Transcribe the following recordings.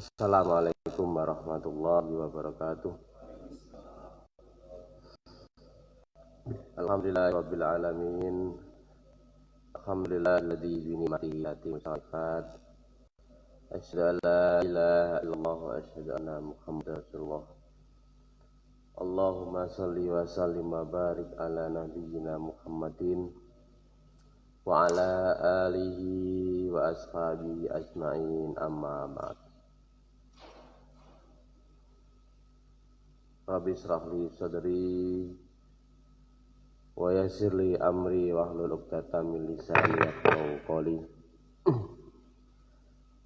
Assalamualaikum warahmatullahi wabarakatuh. Alhamdulillahirabbil alamin. Alhamdulillahilladzi bi ni'matihi tatimmu shalihat. Asyhadu an la ilaha illallah wa asyhadu anna Muhammadar Rasulullah. Allahumma shalli wa sallim wa barik ala nabiyyina Muhammadin wa ala alihi wa ashabihi ajmain, amma ba'd. Rabbi shrah li sadri wa yassir li amri wahlul 'uqdatam min lisani yafqahu qawli.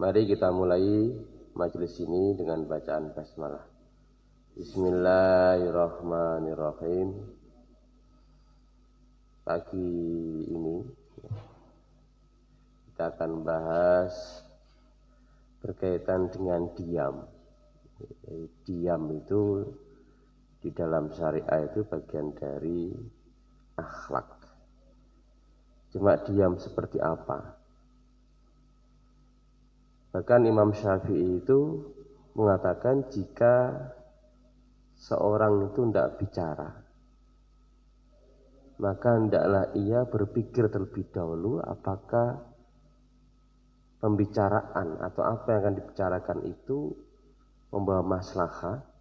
Mari kita mulai majelis ini dengan bacaan basmalah. Bismillahirrahmanirrahim. Pagi ini kita akan bahas berkaitan dengan diam. Diam itu di dalam syariah itu bagian dari akhlak. Cuma diam seperti apa? Bahkan Imam Syafi'i itu mengatakan jika seorang itu tidak bicara, maka hendaklah ia berpikir terlebih dahulu apakah pembicaraan atau apa yang akan dibicarakan itu membawa maslahah,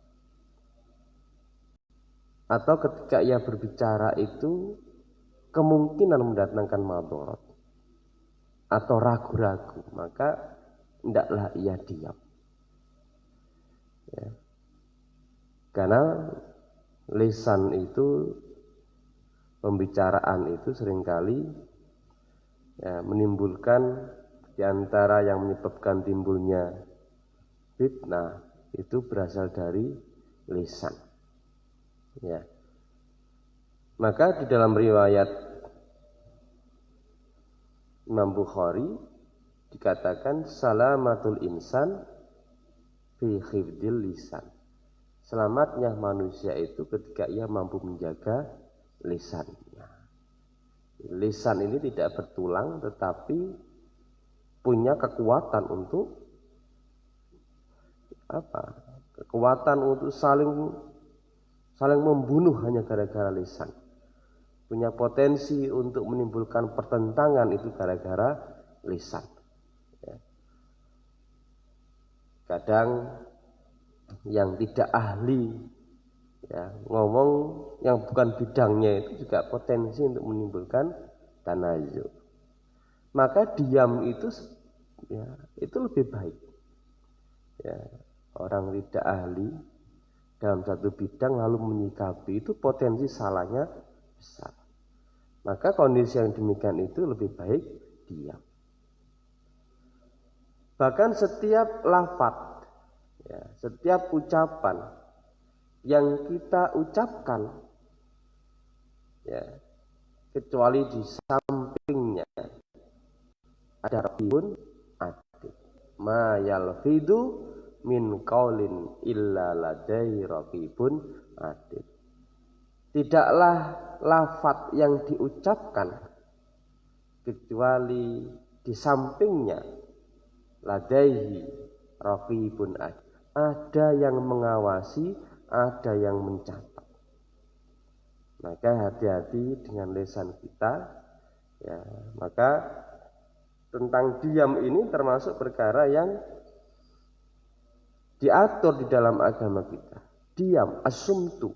atau ketika ia berbicara itu kemungkinan mendatangkan madharat atau ragu-ragu, maka hendaklah ia diam. Ya. Karena lisan itu, pembicaraan itu seringkali menimbulkan, di antara yang menyebabkan timbulnya fitnah itu berasal dari lisan. Ya. Maka di dalam riwayat Imam Bukhari dikatakan salamatul insan fi khifdil lisan. Selamatnya manusia itu ketika ia mampu menjaga lisannya. Lisan ini tidak bertulang tetapi punya kekuatan untuk apa? Kekuatan untuk saling membunuh hanya gara-gara lisan. Punya potensi untuk menimbulkan pertentangan itu gara-gara lisan. Ya. Kadang yang tidak ahli ngomong yang bukan bidangnya itu juga potensi untuk menimbulkan tanazu. Maka diam itu itu lebih baik. Ya, orang tidak ahli dalam satu bidang lalu menyikapi itu potensi salahnya besar. Maka kondisi yang demikian itu lebih baik diam. Bahkan setiap lafaz, setiap ucapan yang kita ucapkan, kecuali di sampingnya ada raqibun atid, ma yalfidu min qaulin illa ladai raqibun atid. Tidaklah lafaz yang diucapkan kecuali di sampingnya ladaihi raqibun atid. Ada yang mengawasi, ada yang mencatat. Maka hati-hati dengan lisan kita. Maka tentang diam ini termasuk perkara yang diatur di dalam agama kita. Diam, as-sumtu.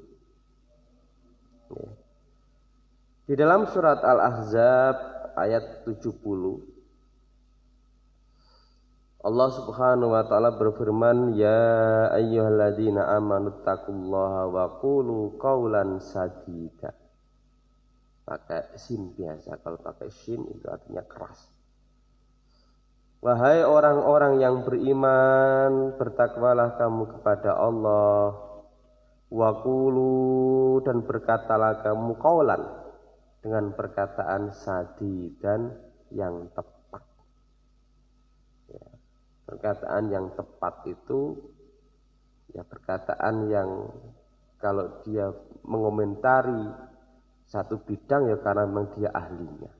Di dalam surat Al-Ahzab ayat 70 Allah Subhanahu wa taala berfirman, ya ayyuhalladzina amanu taqullaha wa qulu qaulan sadida. Pakai sin biasa, kalau pakai sin itu artinya keras. Wahai orang-orang yang beriman, bertakwalah kamu kepada Allah. Wa qulu, dan berkatalah kamu qaulan, dengan perkataan sadidan yang tepat. Perkataan yang tepat itu perkataan yang kalau dia mengomentari satu bidang karena memang dia ahlinya.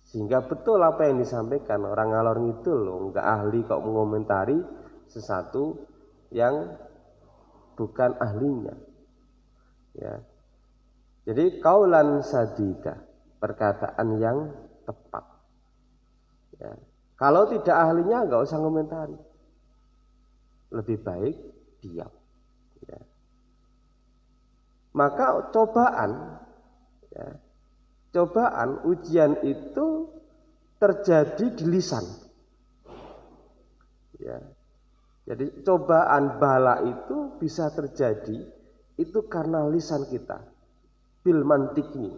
Sehingga betul apa yang disampaikan orang ngalor ngidul loh, nggak ahli kok mengomentari sesuatu yang bukan ahlinya. Ya. Jadi kaulan sadika, perkataan yang tepat. Ya. Kalau tidak ahlinya nggak usah komentari, lebih baik diam. Ya. Maka cobaan, ya, cobaan ujian itu terjadi di lisan. Ya. Jadi cobaan bala itu bisa terjadi itu karena lisan kita. Bil mantikni.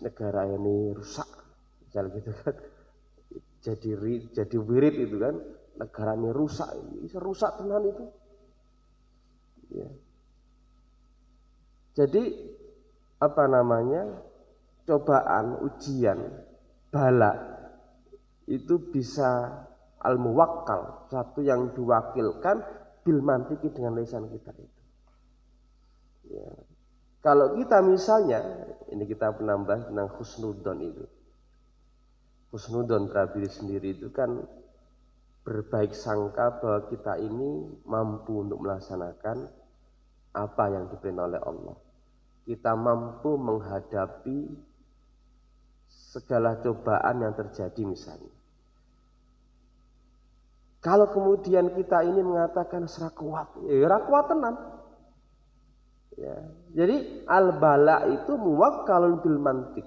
Negara ini rusak, misal gitu kan. Jadi wirid itu kan, negara ini rusak, bisa rusak tenan itu. Ya. Jadi apa namanya, cobaan, ujian, bala itu bisa al-muwakkal, satu yang diwakilkan bil mantiki dengan lisan kita itu. Ya. Kalau kita misalnya, ini kita penambah tentang husnudon itu. Husnudon terhadap sendiri itu kan berbaik sangka bahwa kita ini mampu untuk melaksanakan apa yang diperintah oleh Allah. Kita mampu menghadapi segala cobaan yang terjadi misalnya. Kalau kemudian kita ini mengatakan serak kuat, ya kuat tenan. Ya. Jadi al-bala itu muwakkalun bil mantik.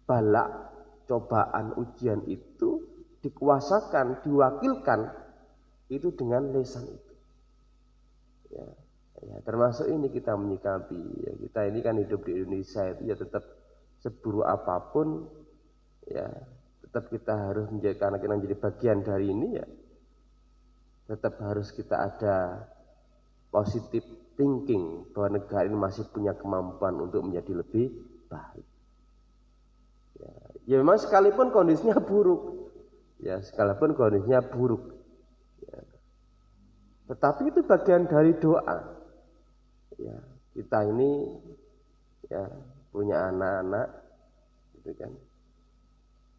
Bala, cobaan, ujian itu dikuasakan, diwakilkan itu dengan lisan itu. Ya. Ya, termasuk ini kita menyikapi, ya, kita ini kan hidup di Indonesia itu ya tetap seburuk apapun, ya tetap kita harus menjadi, karena kita menjadi bagian dari ini, ya tetap harus kita ada positive thinking bahwa negara ini masih punya kemampuan untuk menjadi lebih baik. Ya memang sekalipun kondisinya buruk, ya sekalipun kondisinya buruk, ya. Tetapi itu bagian dari doa. Ya, kita ini ya punya anak-anak, gitu kan.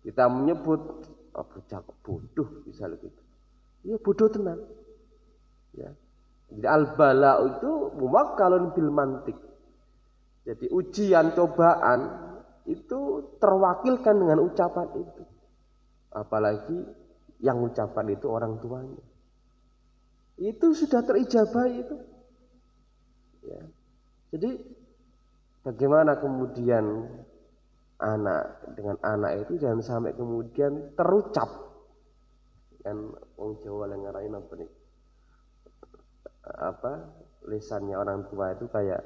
Kita menyebut bocah bodoh misalnya gitu. Ya bodoh tenan. Ya. Jadi al-bala itu muwakkalun bil mantik. Jadi ujian cobaan itu terwakilkan dengan ucapan itu. Apalagi yang ucapan itu orang tuanya. Itu sudah terijabah itu. Ya. Jadi bagaimana kemudian anak dengan anak itu jangan sampai kemudian terucap. Kan wong Jawa yang ngarahin apa nih? Apa lisannya orang tua itu kayak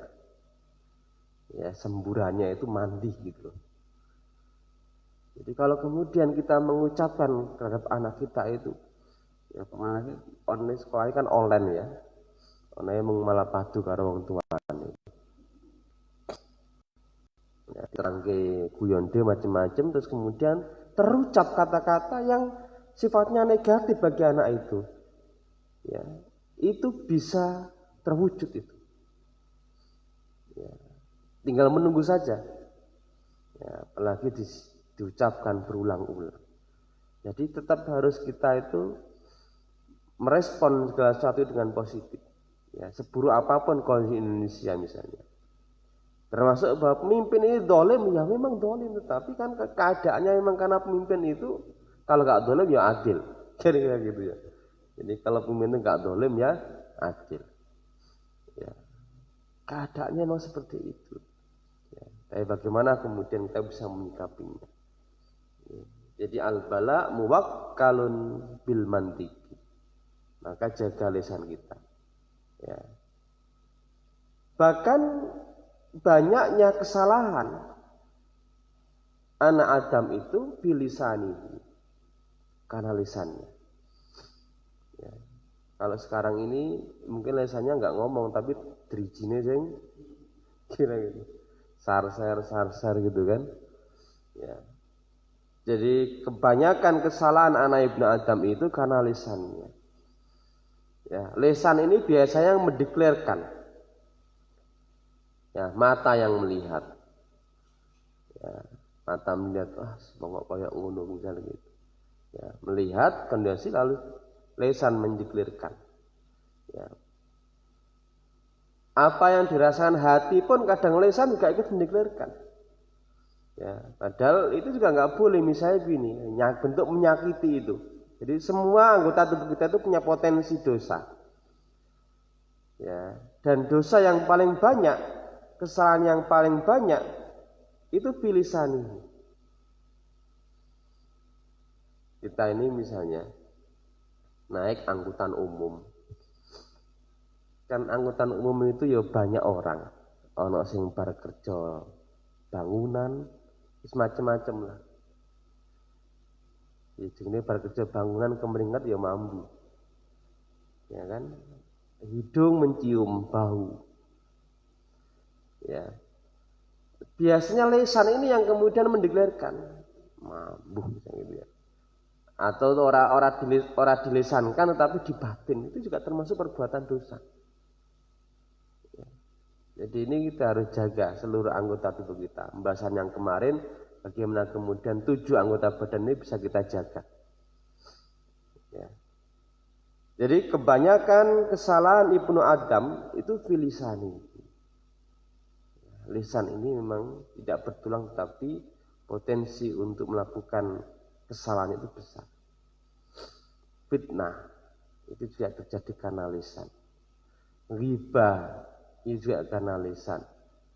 ya semburannya itu mandi gitu loh. Jadi kalau kemudian kita mengucapkan terhadap anak kita itu, ya kemana online sekolah kan online ya, online malah padu karo wong tuane. Ya, terangke guyonde macam-macam, terus kemudian terucap kata-kata yang sifatnya negatif bagi anak itu, ya itu bisa terwujud itu. Ya, tinggal menunggu saja. Ya, apalagi diucapkan berulang-ulang. Jadi tetap harus kita itu merespon segala sesuatu dengan positif. Ya, seburuk apapun kondisi Indonesia misalnya. Termasuk bahwa pemimpin ini dolim, ya memang dolim, tetapi kan keadaannya memang karena pemimpin itu kalau nggak dolim ya adil, kira-kira gitu ya. Jadi kalau pemimpin itu nggak dolim ya adil. Ya, keadaannya memang seperti itu. Ya, tapi bagaimana kemudian kita bisa menyikapinya? Ya, jadi al-bala muwakkalun bil mantiki. Maka jaga lisan kita. Ya. Bahkan banyaknya kesalahan anak Adam itu bilisani, karena lisannya. Ya. Kalau sekarang ini mungkin lisannya nggak ngomong tapi drijine sing kira gitu, sar gitu kan. Ya. Jadi kebanyakan kesalahan anak Ibnu Adam itu karena lisannya. Ya, lisan ini biasanya yang mendeklarkan. Ya, mata yang melihat. Ya, mata melihat semoga kayak ngono misalnya gitu. Ya, melihat kondisi lalu lisan mendeklirkan. Ya. Apa yang dirasakan hati pun kadang lisan juga ikut mendeklirkan. Ya, padahal itu juga nggak boleh misalnya gini, bentuk menyakiti itu. Jadi semua anggota tubuh kita itu punya potensi dosa. Ya, dan dosa yang paling banyak, kesalahan yang paling banyak itu bilisan ini. Kita ini misalnya naik angkutan umum. Kan angkutan umum itu ya banyak orang. Ono sing bar kerja bangunan, macam-macam lah. Ya jenenge bar kerja bangunan kemeringat ya mambu. Ya kan? Hidung mencium bau. Ya. Biasanya lisan ini yang kemudian mendeklarkan mambu gitu ya. Atau orang dilisankan tetapi di batin itu juga termasuk perbuatan dosa. Ya. Jadi ini kita harus jaga seluruh anggota tubuh kita. Pembahasan yang kemarin bagaimana kemudian 7 anggota badan ini bisa kita jaga. Ya. Jadi kebanyakan kesalahan Ibnu Adam itu filisani. Lisan ini memang tidak bertulang tetapi potensi untuk melakukan kesalahan itu besar. Fitnah itu juga terjadi karena lisan. Ghibah itu juga karena lisan.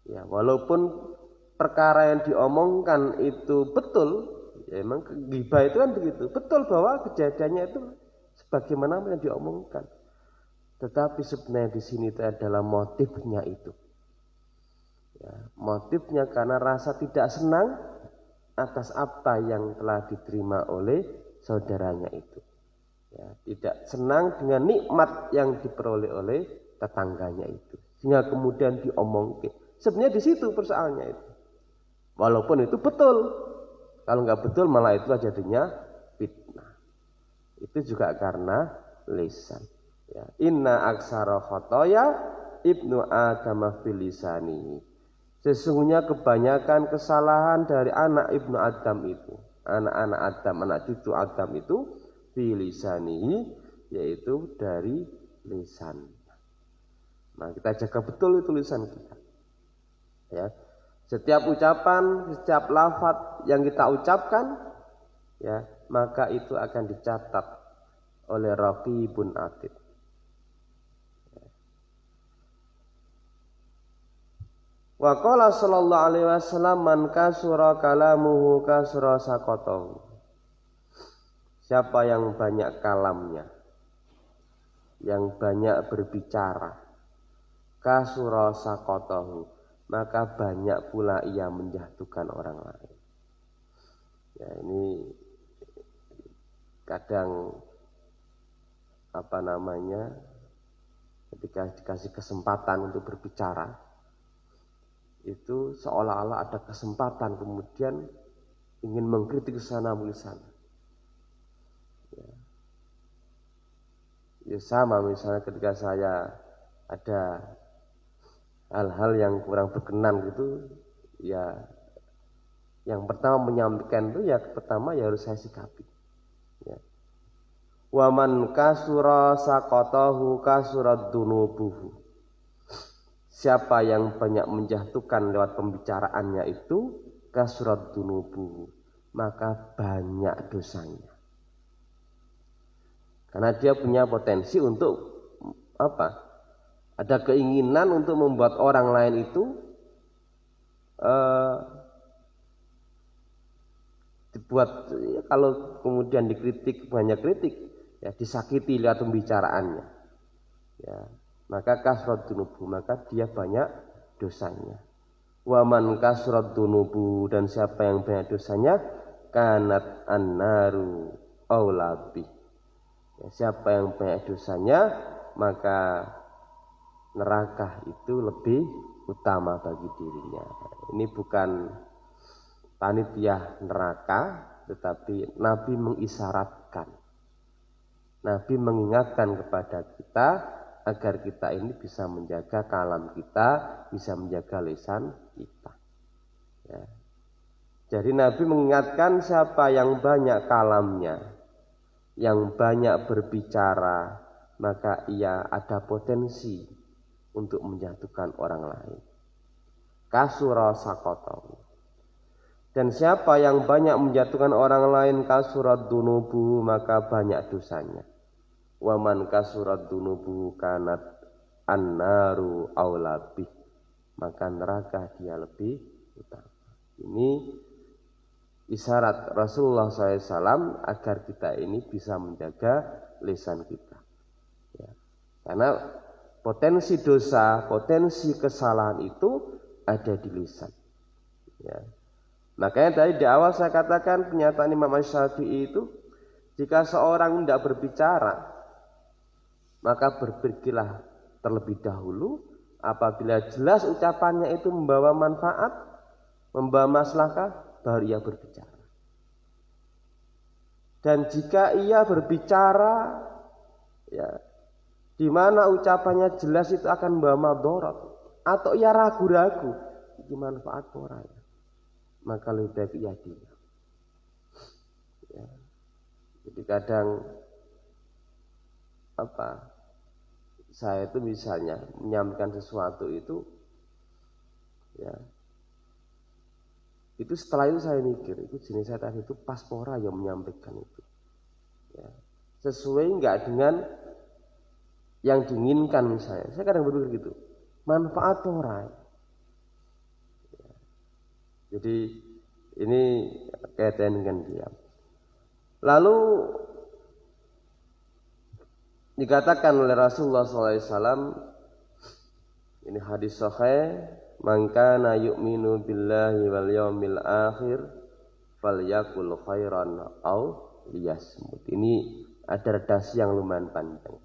Ya, walaupun perkara yang diomongkan itu betul, ya memang ghibah itu kan begitu. Betul bahwa kejadiannya itu sebagaimana yang diomongkan. Tetapi sebenarnya di sini itu adalah motifnya itu. Ya, motifnya karena rasa tidak senang atas apa yang telah diterima oleh saudaranya itu. Ya, tidak senang dengan nikmat yang diperoleh oleh tetangganya itu. Sehingga kemudian diomongkan. Sebenarnya di situ persoalannya itu. Walaupun itu betul. Kalau nggak betul malah itu jadinya fitnah. Itu juga karena lisan. Ya, inna aksara khotoya ibnu adama filisani. Sesungguhnya kebanyakan kesalahan dari anak Ibnu Adam itu, anak-anak Adam, anak cucu Adam itu filisani, yaitu dari lisan. Nah, kita jaga betul itu lisan kita. Ya. Setiap ucapan, setiap lafaz yang kita ucapkan, ya, maka itu akan dicatat oleh Raqibun Atid. Wa qala sallallahu alaihi wasallam man kasura kalamuhu kasura saqatahu. Siapa yang banyak kalamnya, yang banyak berbicara, kasura saqatahu, maka banyak pula ia menjatuhkan orang lain. Ya, ini kadang ketika dikasih kesempatan untuk berbicara, itu seolah-olah ada kesempatan kemudian ingin mengkritik sana sana. Ya sama misalnya ketika saya ada hal-hal yang kurang berkenan gitu, ya yang pertama menyampaikan itu ya pertama ya harus saya sikapi. Ya. Waman kasura saqatahu kasurat dunubuhu. Siapa yang banyak menjatuhkan lewat pembicaraannya itu kasurat dunubuhu, maka banyak dosanya. Karena dia punya potensi untuk apa? Ada keinginan untuk membuat orang lain itu dibuat, ya, kalau kemudian dikritik, banyak kritik, ya disakiti lewat pembicaraannya. Ya, maka kasrat dunubu, maka dia banyak dosanya. Waman kasrat dunubu, dan siapa yang banyak dosanya, kanat annaru aulabi. Ya, siapa yang banyak dosanya, maka neraka itu lebih utama bagi dirinya. Ini bukan panitia neraka, tetapi Nabi mengisyaratkan. Nabi mengingatkan kepada kita agar kita ini bisa menjaga kalam kita, bisa menjaga lisan kita. Ya. Jadi Nabi mengingatkan siapa yang banyak kalamnya, yang banyak berbicara, maka ia ada potensi untuk menjatuhkan orang lain. Kasura sakotahu. Dan siapa yang banyak menjatuhkan orang lain, kasurat dunubu, maka banyak dosanya. Waman kasurat dunubu kanat annaru aulabih, maka neraka dia lebih utama. Ini isyarat Rasulullah SAW agar kita ini bisa menjaga lisan kita. Ya. Karena potensi dosa, potensi kesalahan itu ada di lisan. Ya. Makanya tadi di awal saya katakan pernyataan Imam Syafi'i itu, jika seorang tidak berbicara, maka berpikirlah terlebih dahulu. Apabila jelas ucapannya itu membawa manfaat, membawa maslahah, baru ia berbicara. Dan jika ia berbicara, ya, di mana ucapannya jelas itu akan membawa madarat, atau ia ragu-ragu, ini manfaat orang, maka lebih baik ia diam. Ya. Jadi kadang saya itu misalnya menyampaikan sesuatu itu, ya, itu setelah itu saya mikir, itu jenis saya tadi itu pas pora yang menyampaikan itu, ya, sesuai enggak dengan yang diinginkan misalnya. Saya kadang berpikir gitu, manfaat orang. Ya. Jadi ini kaitan dengan diam. Lalu dikatakan oleh Rasulullah SAW, ini hadis sahih, man kana yu'minu billahi wal yaumil akhir falyakul khairan aw liyasmut. Ini ada redaksi yang lumayan panjang.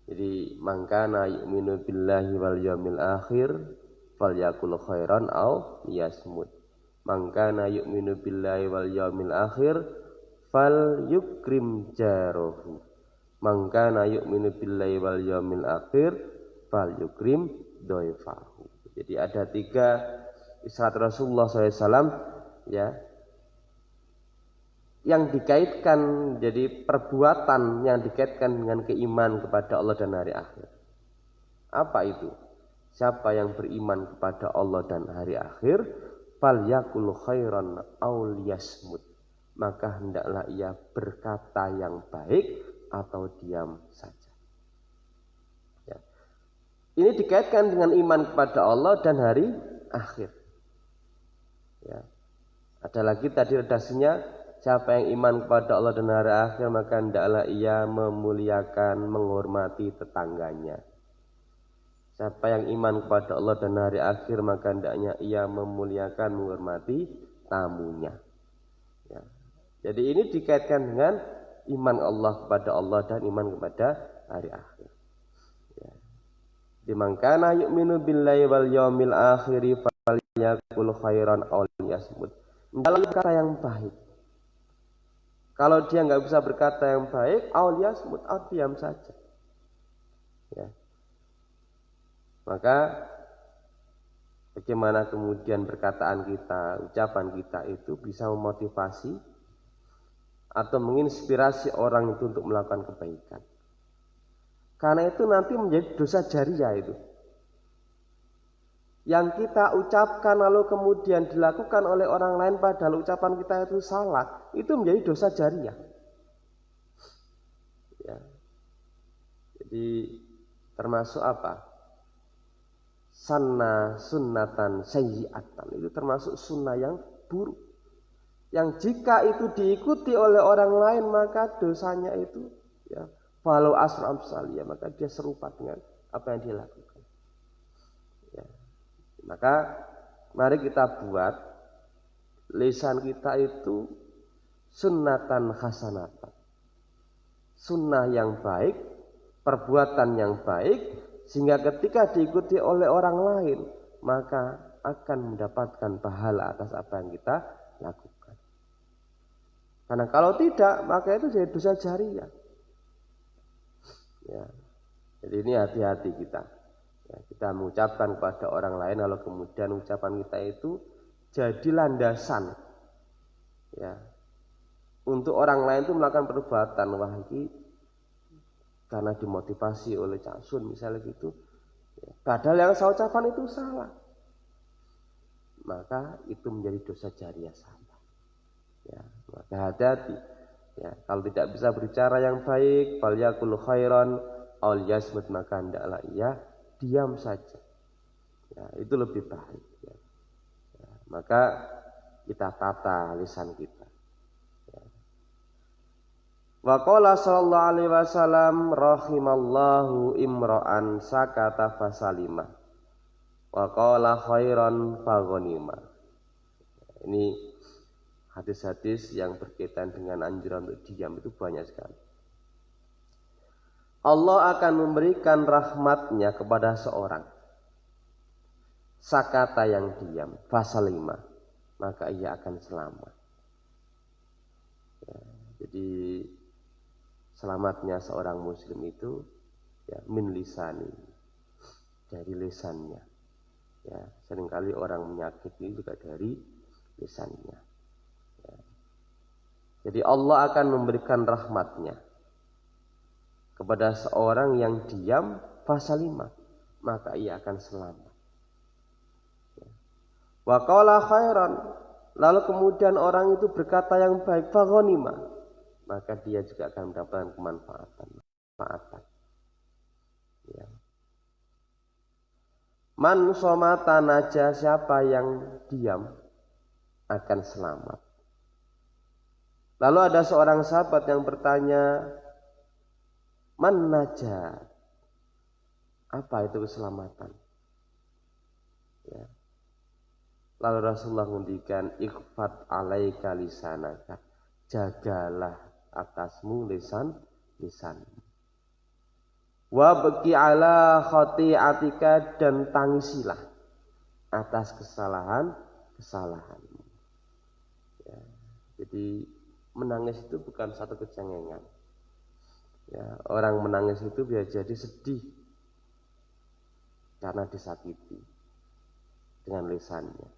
Jadi man kana yu'minu billahi wal yaumil akhir falyakul khairan aw liyasmut. Man kana yu'minu billahi wal yaumil akhir falyukrim jarahu. Man kana yu'minu billahi wal yaumil akhir falyukrim dhaifahu. Jadi ada 3 isyarat Rasulullah SAW, ya, yang dikaitkan, jadi perbuatan yang dikaitkan dengan keimanan kepada Allah dan hari akhir. Apa itu? Siapa yang beriman kepada Allah dan hari akhir, falyakul khairan aw liyasmut, maka hendaklah ia berkata yang baik atau diam saja. Ya. Ini dikaitkan dengan iman kepada Allah dan hari akhir. Ya. Ada lagi tadi redasinya, siapa yang iman kepada Allah dan hari akhir, maka hendaklah ia memuliakan, menghormati tetangganya. Siapa yang iman kepada Allah dan hari akhir, maka hendaknya ia memuliakan, menghormati tamunya. Ya. Jadi ini dikaitkan dengan iman Allah kepada Allah dan iman kepada hari akhir. Ya. Man kana yu'minu billahi wal yaumil akhir falyakul khairan aw liyasmut. Dalam kata yang baik. Kalau dia nggak bisa berkata yang baik, aw liyasmut, diam saja. Ya. Maka bagaimana kemudian perkataan kita, ucapan kita itu bisa memotivasi atau menginspirasi orang itu untuk melakukan kebaikan. Karena itu nanti menjadi dosa jariah itu. Yang kita ucapkan lalu kemudian dilakukan oleh orang lain padahal ucapan kita itu salah, itu menjadi dosa jariah. Ya. Jadi termasuk apa? Sanna sunnatan sayyi'atan, itu termasuk sunnah yang buruk. Yang jika itu diikuti oleh orang lain, maka dosanya itu, ya, walau asram salia, maka dia serupa dengan apa yang dia lakukan. Ya. Maka mari kita buat lisan kita itu sunnatan hasanatan, sunnah yang baik, perbuatan yang baik, sehingga ketika diikuti oleh orang lain, maka akan mendapatkan pahala atas apa yang kita lakukan. Karena kalau tidak, maka itu jadi dosa jariah. Ya. Jadi ini hati-hati kita. Ya, kita mengucapkan kepada orang lain, lalu kemudian ucapan kita itu jadi landasan ya untuk orang lain itu melakukan perbuatan wah ini karena dimotivasi oleh Cak Sun misalnya gitu ya. Padahal yang saya ucapkan itu salah, maka itu menjadi dosa jariah saya ya. Maka hati-hati ya, kalau tidak bisa berbicara yang baik falyakul khairan aw yasmut, maka hendaklah ia diam saja ya, itu lebih baik ya. Ya, maka kita tata lisan kita. Wa qala sallallahu alaihi wasallam rahimallahu imra'an sakata fasalima wa qala khairan faghanima. Ini hadis-hadis yang berkaitan dengan anjuran untuk diam itu banyak sekali. Allah akan memberikan rahmatnya kepada seorang sakata yang diam fasalima, maka ia akan selamat ya, jadi selamatnya seorang muslim itu ya min lisani, dari lisannya ya. Seringkali orang menyakiti juga dari lisannya ya. Jadi Allah akan memberikan rahmatnya kepada seorang yang diam fasalima, maka ia akan selamat ya. Wa qala khairan, lalu kemudian orang itu berkata yang baik faghanima, maka dia juga akan mendapatkan kemanfaatan ya. Man somata naja, siapa yang diam akan selamat. Lalu ada seorang sahabat yang bertanya, man naja, apa itu keselamatan ya. Lalu Rasulullah menghentikan ikhfat alaika lisanaka, jagalah atasmu lisanmu. Wa baki ala khati'atika, dan tangisilah atas kesalahanmu ya. Jadi menangis itu bukan satu kecengengan ya. Orang menangis itu bisa jadi sedih karena disakiti dengan lisannya,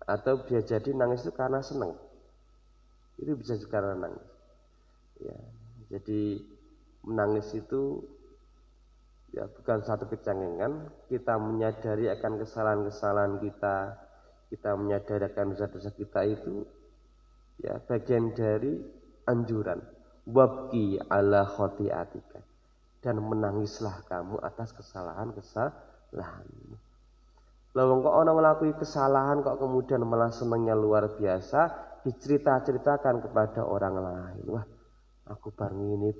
atau bisa jadi nangis itu karena senang, itu bisa juga karena nangis ya. Jadi menangis itu ya bukan satu kecengengan. Kita menyadari akan kesalahan-kesalahan kita, kita menyadari akan dosa-dosa kita, itu ya bagian dari anjuran wabki ala khotiatika, dan menangislah kamu atas kesalahanmu. Lalu kok orang melakukan kesalahan kok kemudian malah senangnya luar biasa, diceritakan kepada orang lain, wah aku bareng ini.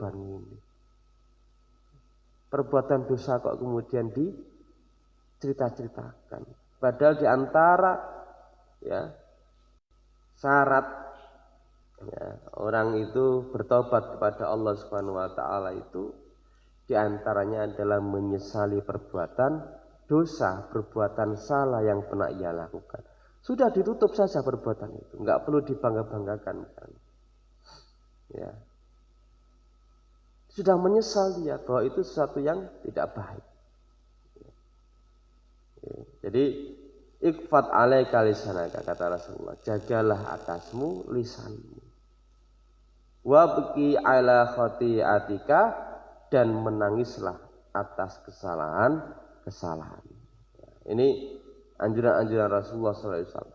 Perbuatan dosa kok kemudian diceritakan. Padahal di antara ya syarat ya, orang itu bertobat kepada Allah Subhanahu wa taala itu di antaranya adalah menyesali perbuatan dosa, perbuatan salah yang pernah ia lakukan. Sudah ditutup saja perbuatan itu, enggak perlu dibangga-banggakan ya. Sudah menyesal dia bahwa itu sesuatu yang tidak baik. Jadi ikfat alaika lisanaka, kata Rasulullah, jagalah atasmu lisanmu. Wabki ala khati'atika, dan menangislah atas kesalahan. Ini anjuran-anjuran Rasulullah SAW.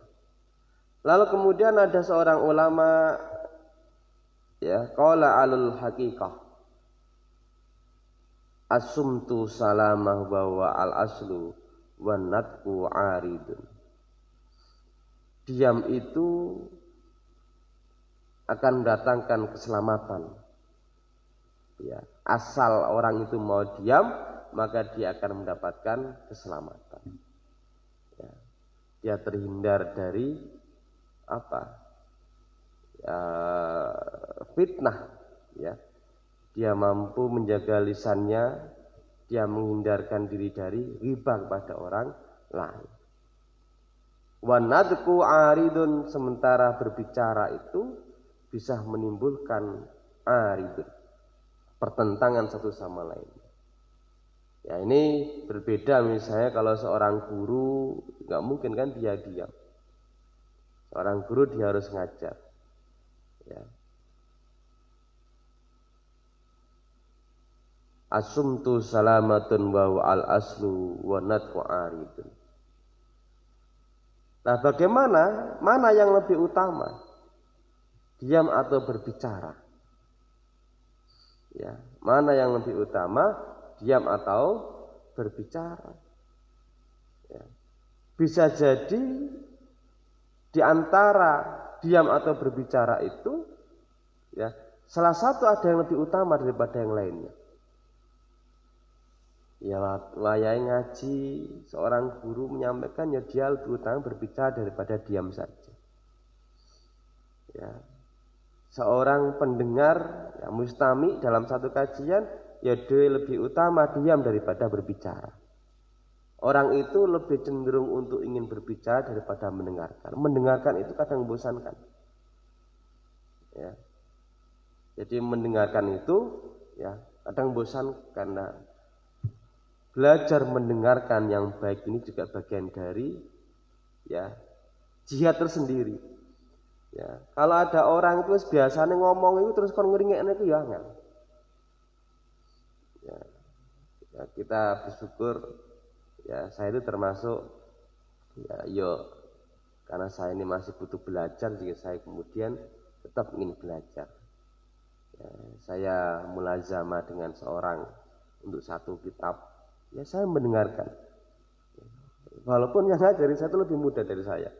Lalu kemudian ada seorang ulama ya, qala alul haqiqah asumtu salamah wa al aslu wa natku aridun. Diam itu akan mendatangkan keselamatan ya. Asal orang itu mau diam, maka dia akan mendapatkan keselamatan ya. Dia terhindar dari fitnah ya. Dia mampu menjaga lisannya, dia menghindarkan diri dari riba kepada orang lain. Wa nadku aridun, sementara berbicara itu bisa menimbulkan aridun, pertentangan satu sama lain. Ya, ini berbeda misalnya kalau seorang guru, nggak mungkin kan dia diam. Seorang guru dia harus ngajar. Ya. Asumtu salamatun wa al aslu wa natqu aridun. Nah, bagaimana? Mana yang lebih utama? Diam atau berbicara? Ya, mana yang lebih utama? Diam atau berbicara? Ya. Bisa jadi di antara diam atau berbicara itu, ya, salah satu ada yang lebih utama daripada yang lainnya. Ya, wayai ngaji, seorang guru menyampaikan ya dia lebih utama berbicara daripada diam saja. Ya. Seorang pendengar, ya, mustami dalam satu kajian, ya dia lebih utama diam daripada berbicara. Orang itu lebih cenderung untuk ingin berbicara daripada mendengarkan. Mendengarkan itu kadang membosankan. Ya. Jadi mendengarkan itu, ya, kadang bosan karena belajar mendengarkan yang baik ini juga bagian dari, ya, jihad tersendiri. Ya, kalau ada orang itu biasanya ngomong itu terus kon ngeringekne itu ya angel. Ya, kita bersyukur, ya, saya itu termasuk, ya, karena saya ini masih butuh belajar, jika saya kemudian tetap ingin belajar. Ya, saya mulazamah dengan seorang untuk satu kitab. Ya, saya mendengarkan. Walaupun yang ngajari saya itu lebih muda dari saya.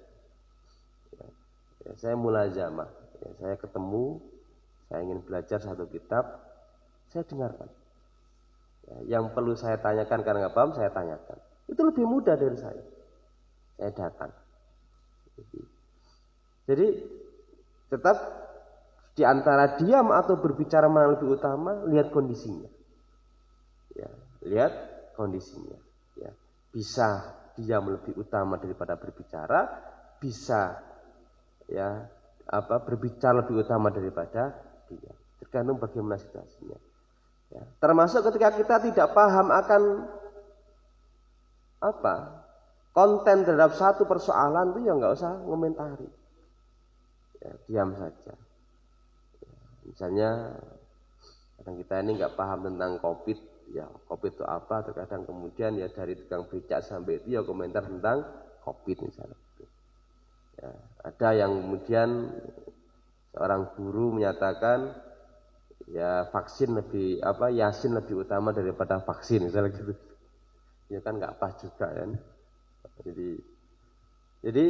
Ya, saya mulazamah. Ya, saya ketemu, saya ingin belajar satu kitab, saya dengarkan. Ya, yang perlu saya tanyakan karena nggak paham, saya tanyakan. Itu lebih muda dari saya. Saya datang. Jadi tetap di antara diam atau berbicara mana lebih utama, lihat kondisinya. Ya, lihat kondisinya. Ya, bisa diam lebih utama daripada berbicara, bisa, ya, berbicara lebih utama daripada diam. Tergantung bagaimana situasinya. Ya, termasuk ketika kita tidak paham akan konten terhadap satu persoalan itu, ya nggak usah ngomentari. Ya, diam saja. Ya, misalnya kadang kita ini nggak paham tentang COVID. Ya, COVID itu apa? Terkadang kemudian ya dari tukang becak sampai itu ya komentar tentang COVID misalnya. Ya, ada yang kemudian seorang guru menyatakan ya vaksin lebih Yasin lebih utama daripada vaksin misalnya gitu. Ya kan nggak pas juga kan. Jadi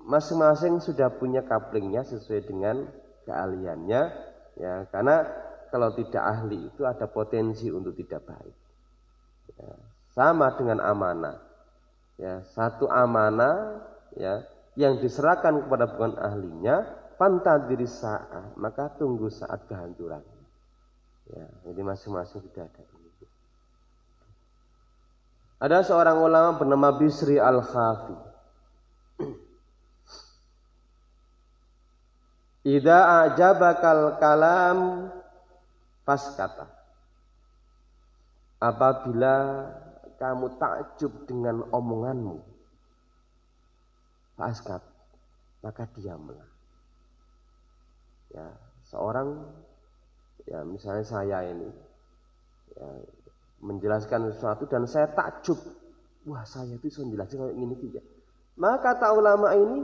masing-masing sudah punya couplingnya sesuai dengan keahliannya, ya, karena kalau tidak ahli itu ada potensi untuk tidak baik. Ya, sama dengan amanah. Ya, satu amanah, ya, yang diserahkan kepada bukan ahlinya, fantadiri saat, maka tunggu saat kehancuran. Ya, jadi masing-masing sudah ada. Ada seorang ulama bernama Bisri Al-Khafi. Idza a'jabakal kalam faskata. Apabila kamu takjub dengan omonganmu, faskat, maka diamlah. Ya, seorang, ya, misalnya saya ini, ya, menjelaskan sesuatu dan saya takjub, wah saya itu bisa menjelaskan kayak gini ya. Maka kata ulama ini,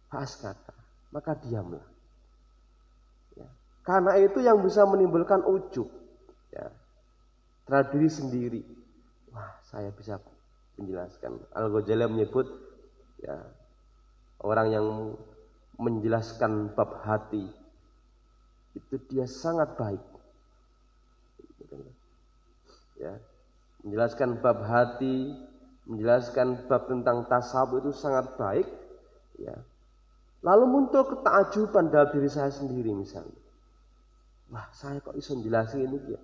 faskata, maka diamlah. Ya, karena itu yang bisa menimbulkan ujub, ya, terhadap diri sendiri. Wah, saya bisa menjelaskan. Al-Ghazali menyebut, ya, orang yang menjelaskan bab hati itu dia sangat baik. Ya, menjelaskan bab hati, menjelaskan bab tentang tasawuf itu sangat baik. Ya. Lalu muncul ketakjuban dalam diri saya sendiri misalnya. Wah, saya kok bisa menjelaskan ini ya.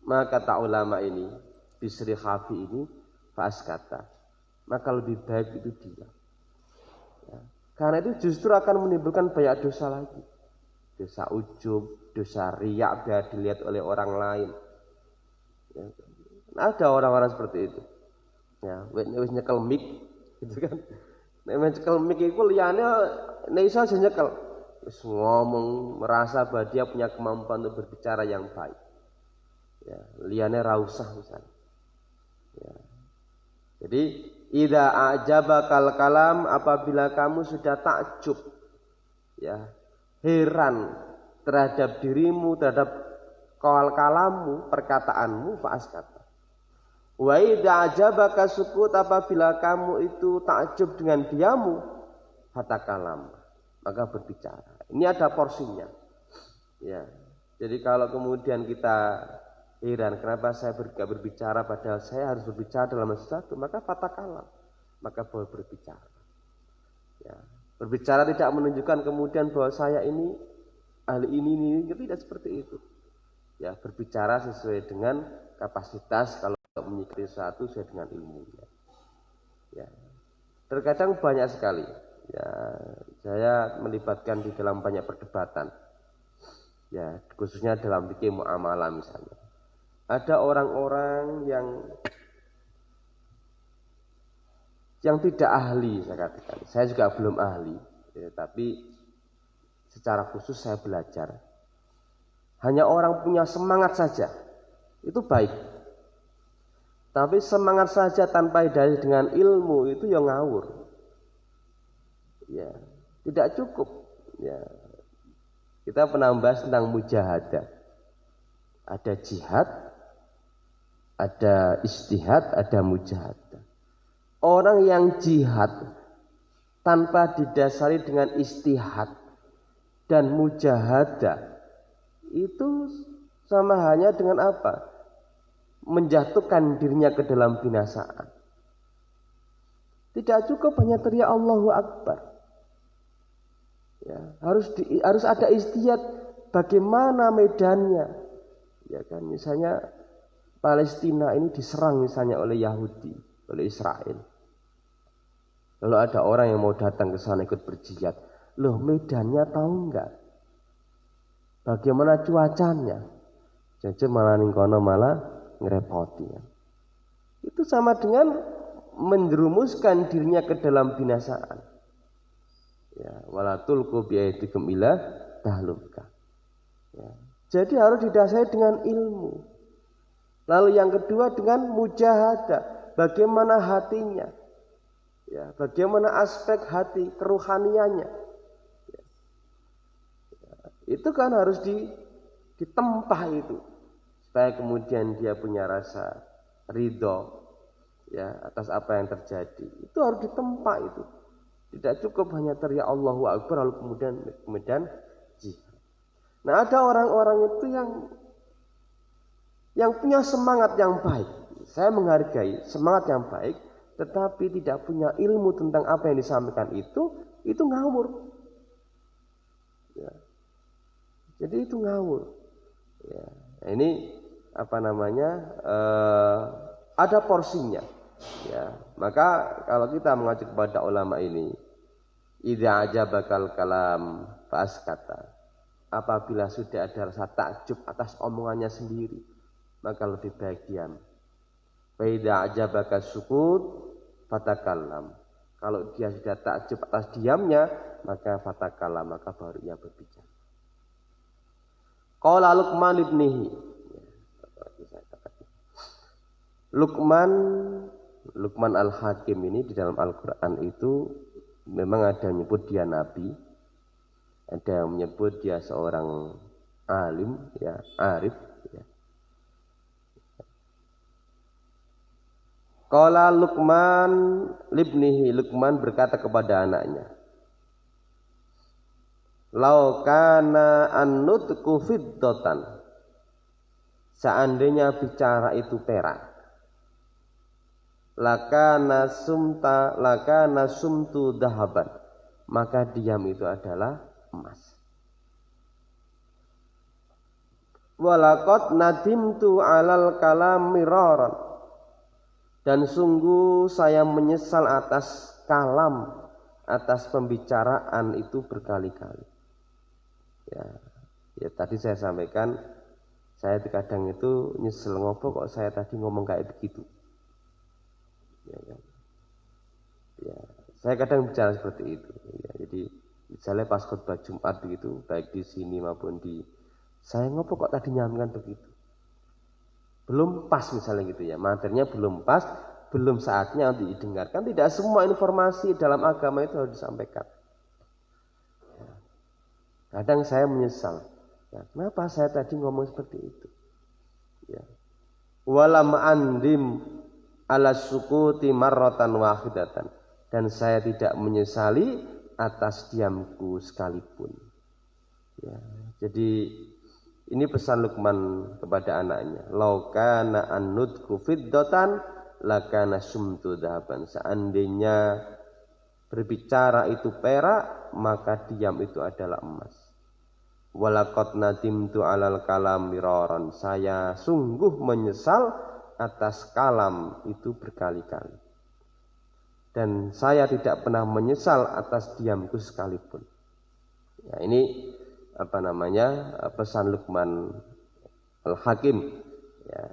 Maka kata ulama ini, Bisri Khafi ini, faskata, maka lebih baik itu dia. Ya. Karena itu justru akan menimbulkan banyak dosa lagi. Dosa ujub, dosa riak biar dilihat oleh orang lain. Ya. Ada orang-orang seperti itu. Ya, wis nyekel mic gitu kan. Nek mencekel mik iku liyane nek iso aja nyekel. Wis ngomong merasa bahwa dia punya kemampuan untuk berbicara yang baik. Ya, liyane ra usah misalnya. Ya. Jadi idza a'jabakal kalam, apabila kamu sudah takjub, ya, heran terhadap dirimu, terhadap kalammu, perkataanmu, fa'askata. Wa idza a'jabaka sukut, apabila kamu itu takjub dengan diamu, fatakalam, maka berbicara. Ini ada porsinya. Ya. Jadi kalau kemudian kita heran kenapa saya berbicara padahal saya harus berbicara dalam sesuatu, maka fatakalam, maka boleh berbicara. Ya. Berbicara tidak menunjukkan kemudian bahwa saya ini ahli ini, tidak seperti itu. Ya, berbicara sesuai dengan kapasitas, kalau menyikapi sesuatu sesuai dengan ilmunya. Ya. Terkadang banyak sekali. Ya, saya melibatkan di dalam banyak perdebatan. Ya, khususnya dalam fikih muamalah misalnya. Ada orang-orang yang tidak ahli, saya katakan. Saya juga belum ahli, ya, tapi secara khusus saya belajar. Hanya orang punya semangat saja, itu baik. Tapi semangat saja tanpa didasari dengan ilmu itu yang ngawur. Ya, tidak cukup. Ya. Kita pernah membahas tentang mujahadah. Ada jihad, ada istihad, ada mujahadah. Orang yang jihad tanpa didasari dengan istihad dan mujahadah itu sama hanya dengan apa? Menjatuhkan dirinya ke dalam binasaan. Tidak cukup hanya teriak Allahu Akbar. Ya, harus ada istihad bagaimana medannya. Ya kan, misalnya Palestina ini diserang misalnya oleh Yahudi, oleh Israel. Lalu ada orang yang mau datang ke sana ikut berjihad. Loh, medannya tahu enggak? Bagaimana cuacanya? Jadi malah ningkono malah ngerepoti. Ya. Itu sama dengan menjerumuskan dirinya ke dalam binasaan. Ya, wala tulqu bi'aidikum ila tahluka. Ya. Jadi harus didasari dengan ilmu. Lalu yang kedua dengan mujahadah, bagaimana hatinya. Ya, bagaimana aspek hati, keruhaniannya. Ya. Ya, itu kan harus ditempa itu. Supaya kemudian dia punya rasa ridho, ya, atas apa yang terjadi. Itu harus ditempa itu. Tidak cukup hanya teriak Allahu Akbar lalu kemudian jihad. Nah, ada orang-orang itu yang punya semangat yang baik. Saya menghargai semangat yang baik, tetapi tidak punya ilmu tentang apa yang disampaikan itu ngawur. Ya. Jadi itu ngawur. Ya. Nah, ini apa namanya? Ada porsinya. Ya, maka kalau kita mengacu kepada ulama ini, idza ajabakal kalam fa'askata, apabila sudah ada rasa takjub atas omongannya sendiri, maka lebih baik diam. Fa idza ajabaka sukut fatakallam, kalau dia sudah takjub atas diamnya, maka fatakallam, maka baru ia berbicara. Qala Luqman ibnihi, Luqman al-Hakim ini di dalam Al-Quran itu memang ada yang menyebut dia nabi, ada yang menyebut dia seorang alim, ya, arif. Ya. Qala Luqman libnihi, Luqman berkata kepada anaknya, lau kana an-nutqu fiddatan, seandainya bicara itu perak, lakana sumtu dahaban, maka diam itu adalah emas. Walaqad nadimtu alal kalam miraran, dan sungguh saya menyesal atas kalam, atas pembicaraan itu berkali-kali. Ya tadi saya sampaikan, saya kadang itu nyesel, ngopo kok saya tadi ngomong kayak begitu. Ya, Saya kadang bicara seperti itu. Ya, jadi misalnya pas khutbah Jumat begitu, baik di sini maupun di saya ngopo kok tadi nyampaikan begitu. Belum pas misalnya gitu ya, materinya belum pas, belum saatnya untuk didengarkan. Tidak semua informasi dalam agama itu harus disampaikan. Kadang saya menyesal, ya, kenapa saya tadi ngomong seperti itu? Ya. Walam andim ala sukuti marratan wahidatan, dan saya tidak menyesali atas diamku sekalipun. Ya, jadi ini pesan Luqman kepada anaknya. Laukana annutku fiddatan lakana sumtu dhahaban. Seandainya berbicara itu perak, maka diam itu adalah emas. Walaqad nadimtu alal kalam miraran. Saya sungguh menyesal atas kalam itu berkali-kali. Dan saya tidak pernah menyesal atas diamku sekalipun. Ya, ini pesan Luqman Al-Hakim, ya,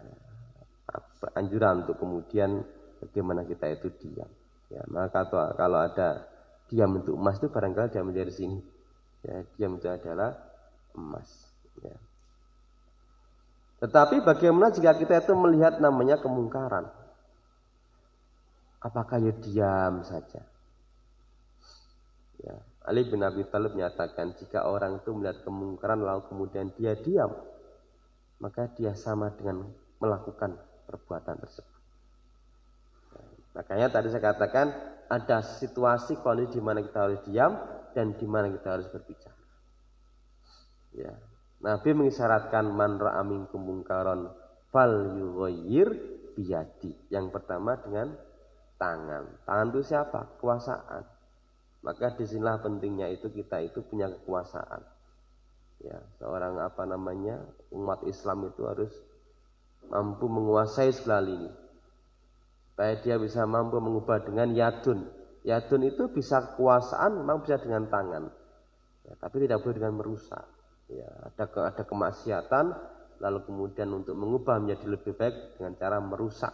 anjuran untuk kemudian bagaimana kita itu diam. Ya, maka kalau ada diam untuk emas itu barangkali dia menjadi sini. Ya, diam itu adalah emas. Ya. Tetapi bagaimana jika kita itu melihat namanya kemungkaran? Apakah ya diam saja? Ya. Ali bin Abi Thalib menyatakan jika orang itu melihat kemungkaran lalu kemudian dia diam, maka dia sama dengan melakukan perbuatan tersebut. Makanya tadi saya katakan ada situasi kondisi di mana kita harus diam dan di mana kita harus berbicara. Ya. Nabi mengisyaratkan man ra'a minkum munkaran fal yughayyir biyadi. Yang pertama dengan tangan. Tangan itu siapa? Kekuasaan. Maka disinilah pentingnya itu kita itu punya kekuasaan. Ya, seorang umat Islam itu harus mampu menguasai segala lini. Supaya dia bisa mampu mengubah dengan yadun. Yadun itu bisa kekuasaan, memang bisa dengan tangan. Ya, tapi tidak boleh dengan merusak. Ya, ada kemaksiatan, lalu kemudian untuk mengubah menjadi lebih baik dengan cara merusak.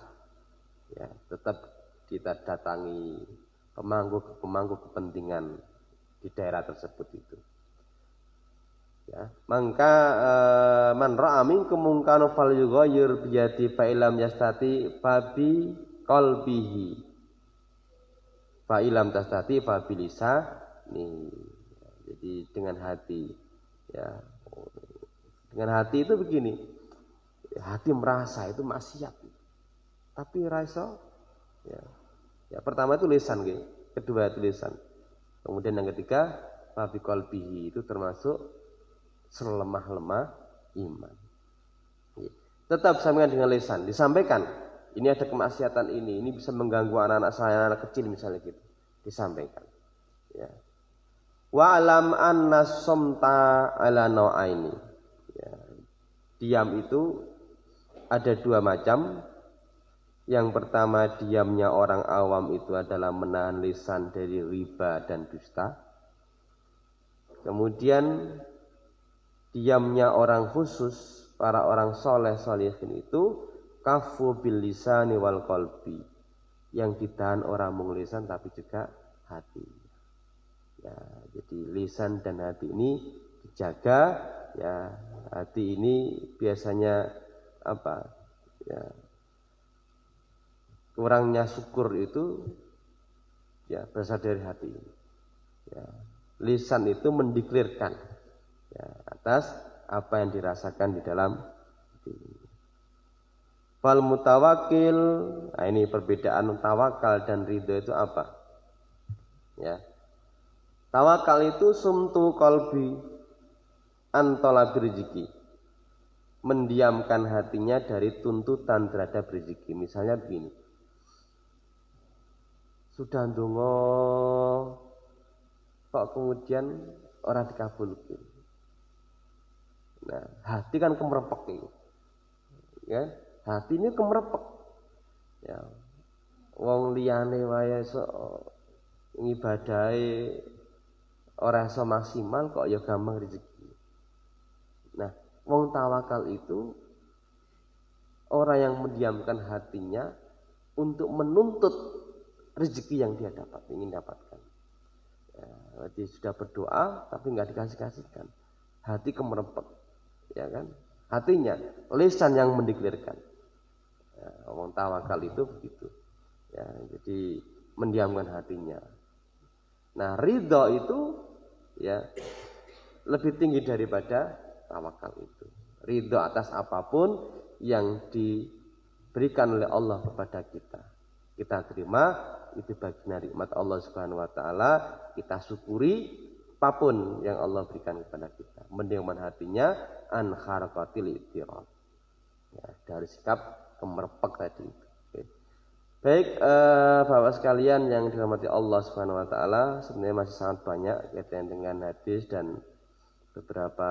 Ya, tetap kita datangi pemangku kepentingan di daerah tersebut itu. Ya, maka man ra'a minkum munkaran falyughayyir bi yadi fa illam yastati fa bi qalbihi fa illam tastati fa bi lisani. Jadi dengan hati. Ya. Dengan hati itu begini. Hati merasa itu maksiat. Tapi rasa ya pertama itu lisan, kedua itu lisan. Kemudian yang ketiga, fabi qalbihi itu termasuk selemah-lemah iman. Tetap sampaikan dengan lisan, disampaikan. Ini ada kemaksiatan ini bisa mengganggu anak-anak saya, anak kecil misalnya gitu. Disampaikan. Ya. Wa alam anna somta ala nau'aini. Ya. Diam itu ada dua macam. Yang pertama, diamnya orang awam itu adalah menahan lisan dari riba dan dusta. Kemudian diamnya orang khusus, para orang soleh solihin itu kafu bil lisani wal qalbi, yang ditahan orang mung lisan tapi juga hati. Ya, jadi lisan dan hati ini dijaga. Ya, hati ini biasanya Ya, kurangnya syukur itu ya berasal dari hati. Ya, lisan itu mendeklirkan ya, atas apa yang dirasakan di dalam hati. Fal mutawakkil, nah ini perbedaan tawakal dan ridho itu apa? Ya. Tawakal itu sumtu qalbi an talabi rezeki. Mendiamkan hatinya dari tuntutan terhadap rezeki. Misalnya begini. Sudah ndonga kok kemudian orang dikabulkan. Nah, hati kan kemerepek itu. Ya, hati ini kemerepek. Ya. Wong liyane wae ngibadahe ora iso maksimal kok ya gampang rezeki. Nah, wong tawakal itu orang yang mendiamkan hatinya untuk menuntut rezeki yang dia ingin dapatkan. Ya, berarti sudah berdoa tapi nggak dikasih-kasihkan. Hati kemerepek, ya kan? Hatinya, lisan yang mendeklarasikan. Ya, omong tawakal itu begitu. Ya, jadi mendiamkan hatinya. Nah, ridho itu ya lebih tinggi daripada tawakal itu. Ridho atas apapun yang diberikan oleh Allah kepada kita. Kita terima, itu bagian nikmat Allah Subhanahu wa taala, kita syukuri apapun yang Allah berikan kepada kita. Mendiamkan hatinya an kharaqatil ittirab. Ya, dari sikap kemerepek tadi itu. Oke. Baik, Bapak sekalian yang dirahmati Allah Subhanahu wa taala, sebenarnya masih sangat banyak kaitan dengan hadis dan beberapa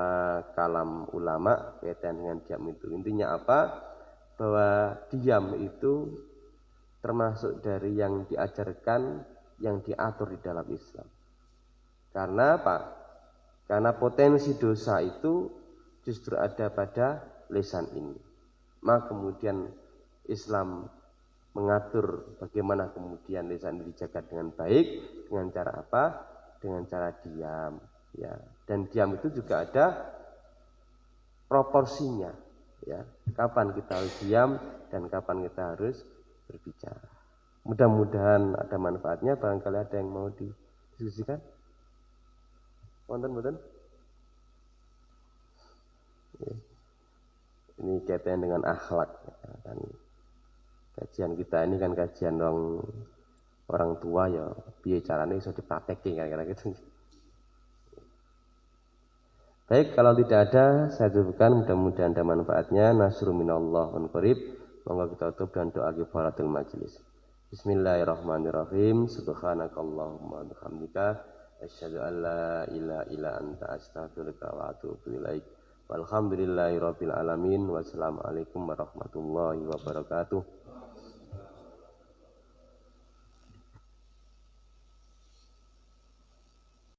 kalam ulama kaitan dengan diam itu. Intinya apa? Bahwa diam itu termasuk dari yang diajarkan, yang diatur di dalam Islam. Karena apa? Karena potensi dosa itu justru ada pada lisan ini. Maka kemudian Islam mengatur bagaimana kemudian lisan ini dijaga dengan baik. Dengan cara apa? Dengan cara diam. Ya. Dan diam itu juga ada proporsinya. Ya. Kapan kita harus diam dan kapan kita harus berbicara. Mudah-mudahan ada manfaatnya. Barangkali ada yang mau didiskusikan. Wonten. Ini kaitannya dengan akhlak. Dan kajian kita ini kan kajian orang tua ya. Piye carane iso dipraktekke kira-kira gitu. Baik, kalau tidak ada saya cukupkan, mudah-mudahan ada manfaatnya. Nasrul minallah wa qarib. Monggo kita tutup dengan doa kifaratul majelis. Bismillahirrahmanirrahim. Subhanakallahumma wa bihamdika asyhadu an la ilaha illa anta astaghfiruka wa atubu ilaik. Walhamdulillahirabbil alamin. Wassalamualaikum warahmatullahi wabarakatuh.